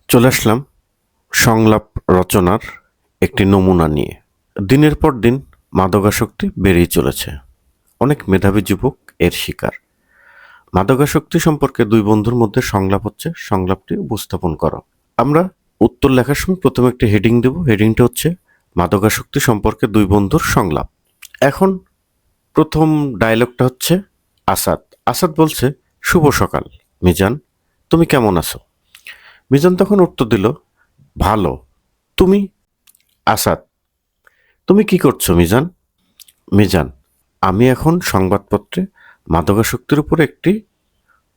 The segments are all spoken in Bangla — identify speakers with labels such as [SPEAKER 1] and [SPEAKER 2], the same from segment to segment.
[SPEAKER 1] চলে আসলাম সংলাপ রচনার একটি নমুনা নিয়ে। দিনের পর দিন মাদকাসক্তি বেড়েই চলেছে। অনেক মেধাবী যুবক এর শিকার। মাদকাসক্তি সম্পর্কে দুই বন্ধুর মধ্যে সংলাপ হচ্ছে, সংলাপটি উপস্থাপন করো। আমরা উত্তর লেখার সময় প্রথমে একটি হেডিং দেব। হেডিংটা হচ্ছে মাদকাসক্তি সম্পর্কে দুই বন্ধুর সংলাপ। এখন প্রথম ডায়লগটা হচ্ছে আসাদ। আসাদ বলছে, শুভ সকাল মিজান, তুমি কেমন আছো? মিজান তখন উত্তর দিল, ভালো। তুমি? আসাদ, তুমি কি করছো মিজান? মিজান, আমি এখন সংবাদপত্রে মাদকাসক্তির উপর একটি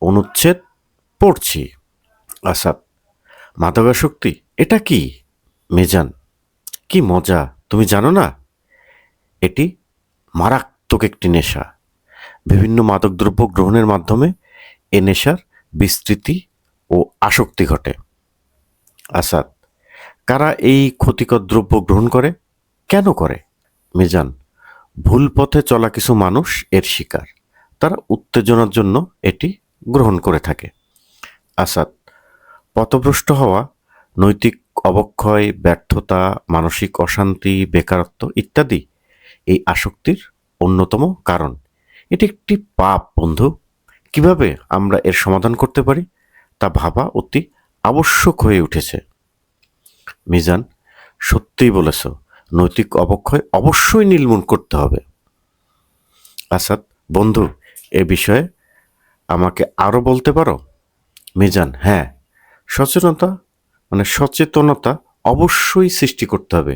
[SPEAKER 1] অনুচ্ছেদ পড়ছি। আসাদ, মাদকাসক্তি এটা কি? মিজান, কি মজা, তুমি জানো না? এটি মারাত্মক একটি নেশা। বিভিন্ন মাদকদ্রব্য গ্রহণের মাধ্যমে এ নেশার বিস্তৃতি ও আসক্তি ঘটে। আসাদ, কারা এই ক্ষতিকর দ্রব্য গ্রহণ করে, কেন করে? মিজান, ভুল পথে চলা কিছু মানুষ এর শিকার। তারা উত্তেজনার জন্য এটি গ্রহণ করে থাকে। আসাদ, পথভ্রষ্ট হওয়া, নৈতিক অবক্ষয়, ব্যর্থতা, মানসিক অশান্তি, বেকারত্ব ইত্যাদি এই আসক্তির অন্যতম কারণ। এটি একটি পাপ বন্ধু। কিভাবে আমরা এর সমাধান করতে পারি তা ভাবা অতি আবশ্যক হয়ে উঠেছে। মিজান, সত্যিই বলেছ, নৈতিক অবক্ষয় অবশ্যই নির্মূল করতে হবে। আসাদ, বন্ধু, এ বিষয়ে আমাকে আরো বলতে পারো? মিজান, হ্যাঁ, সচেতনতা অবশ্যই সৃষ্টি করতে হবে।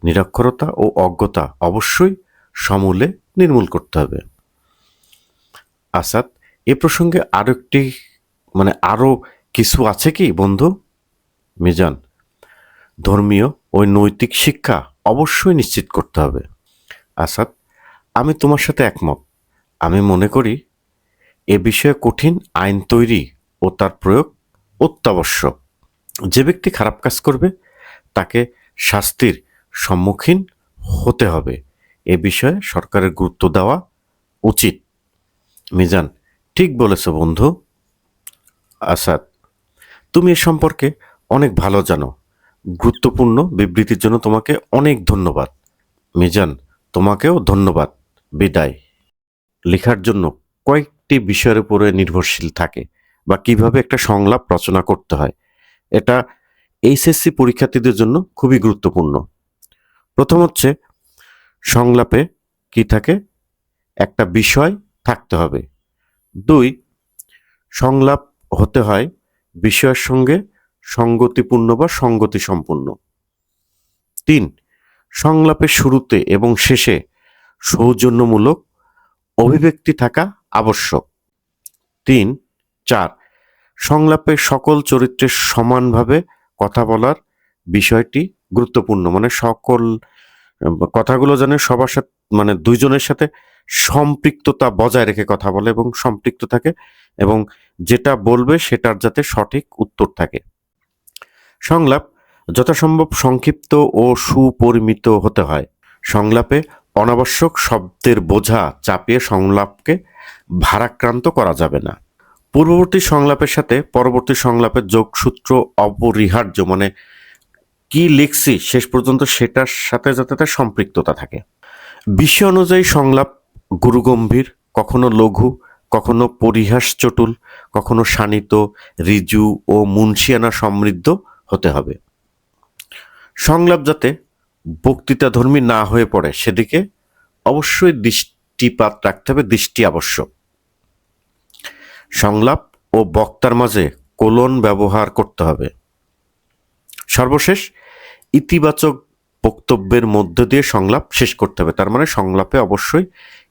[SPEAKER 1] নিরক্ষরতা ও অজ্ঞতা অবশ্যই সমূলে নির্মূল করতে হবে। আসাদ, এ প্রসঙ্গে আরো কিছু আছে কি বন্ধু? মিজান, ধর্মীয় ও নৈতিক শিক্ষা অবশ্যই নিশ্চিত করতে হবে। আসাদ, আমি তোমার সাথে একমত। আমি মনে করি এ বিষয়ে কঠিন আইন তৈরি ও তার প্রয়োগ অত্যাবশ্যক। যে ব্যক্তি খারাপ কাজ করবে তাকে শাস্তির সম্মুখীন হতে হবে। এ বিষয়ে সরকারের গুরুত্ব দেওয়া উচিত। মিজান, ঠিক বলেছ বন্ধু। আসাদ, তুমি এ সম্পর্কে অনেক ভালো জানো। গুরুত্বপূর্ণ বিবৃতির জন্য তোমাকে অনেক ধন্যবাদ। মিজান, তোমাকেও ধন্যবাদ। বিদায়। লেখার জন্য কয়েকটি বিষয়ের উপরে নির্ভরশীল থাকে বা কিভাবে একটা সংলাপ রচনা করতে হয়, এটা এইচএসসি পরীক্ষার্থীদের জন্য খুবই গুরুত্বপূর্ণ। প্রথম হচ্ছে, সংলাপে কি থাকে, একটা বিষয় থাকতে হবে। 2, সংলাপ হতে হয় বিষয়ের সঙ্গে সঙ্গতিপূর্ণ বা সঙ্গতি সম্পূর্ণ। 3, সংলাপের শুরুতে এবং শেষে সৌজন্যমূলক অভিব্যক্তি থাকা আবশ্যক। 4, সংলাপে সকল চরিত্রের সমানভাবে কথা বলার বিষয়টি গুরুত্বপূর্ণ। সকল কথাগুলো যেন সবার সাথে দুইজনের সাথে সম্পৃক্ততা বজায় রেখে কথা বলে এবং সম্পৃক্ত থাকে, এবং যেটা বলবে সেটার যাতে সঠিক উত্তর থাকে। সংলাপ যথাসম্ভব সংক্ষিপ্ত ও সুপরিমিত হতে হয়। সংলাপে অনাবশ্যক শব্দের বোঝা চাপিয়ে সংলাপকে ভারাক্রান্ত করা যাবে না। পূর্ববর্তী সংলাপের সাথে পরবর্তী সংলাপের যোগসূত্র অপরিহার্য, কি লিখছি শেষ পর্যন্ত সেটার সাথে যাতে তার সম্পৃক্ততা থাকে। বিষয় অনুযায়ী সংলাপ গুরুগম্ভীর, কখনো লঘু, কখনো পরিহাস চটুল, কখনো শানিত, ঋজু ও মুন্সিয়ানা সমৃদ্ধ হতে হবে। সংলাপ যাতে বক্তৃতাধর্মী না হয়ে পড়ে সেদিকে অবশ্যই দৃষ্টিপাত রাখতে হবে, দৃষ্টি আবশ্যক। সংলাপ ও বক্তার মাঝে কোলন ব্যবহার করতে হবে। সর্বশেষ, ইতিবাচক বক্তব্যের মধ্য দিয়ে সংলাপ শেষ করতে হবে। তার সংলাপে অবশ্যই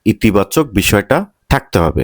[SPEAKER 1] ইতিবাচক বিষয়টা থাকতে হবে।